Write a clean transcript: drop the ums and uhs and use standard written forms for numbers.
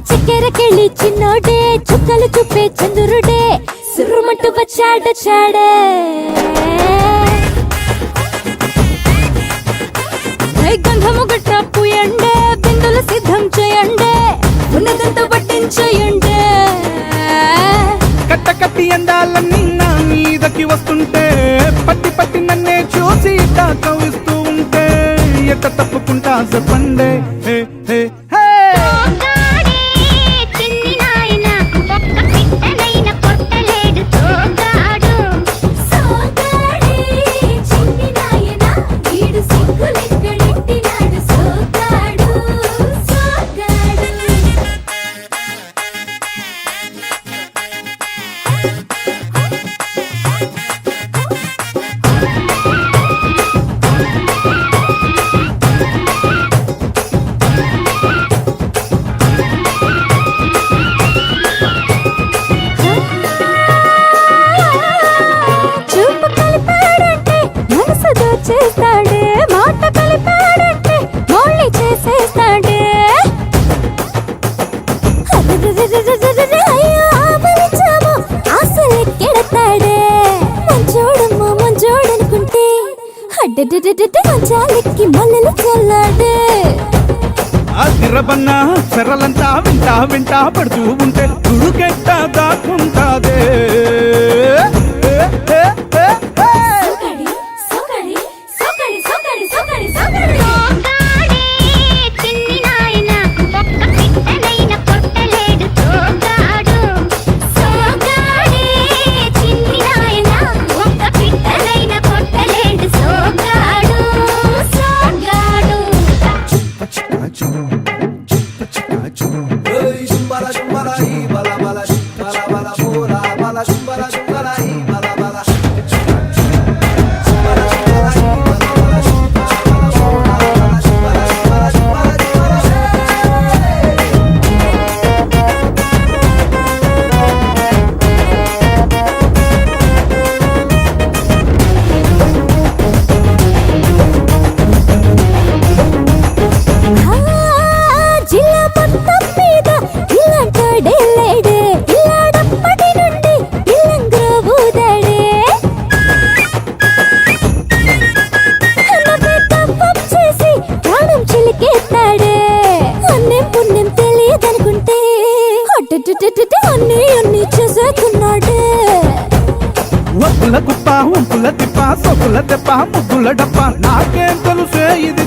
చక్కెరకెళ్ళి చిన్నోడే చుక్కలు చూపే చంద్రుడే సురుమంటూ వచ్చాడ చాడే గంధము గట్ట పూయండే బిందులు సిద్ధం చేయండే ఉన్నదంతా పట్టించేయండే కట్ట కట్టి అందాలన్నీ నా మీదకి వస్తుంటే పట్టి పట్టి నన్నే చూసి కవిస్తూ ఉంటే ఎట్ట తప్పుకుంటా చెప్పండే హే హే హే చేస్తాడే మాట కలిపాడంటే మళ్ళీ చేసేస్తాడే అయ్యో ఆపలించాము ఆశలెక్కెడతాడే మంచోడమ్మా మంచోడనుకుంటే అడ్డెడ్డెడ్డెడ్డె మంచాలెక్కి మల్లెలు చల్లాడే ఆ తిరబన్నా చెరలంతా వింటా వింటా పడుతూ ఉంటే తుడుకెట్ట దాక్కుంటాదే ఒప్పుల కుప్ప ఉంపుల తిప్ప సొప్పుల తెప్ప ముద్దుల డప్ప నాకేం తెలుసే ఇది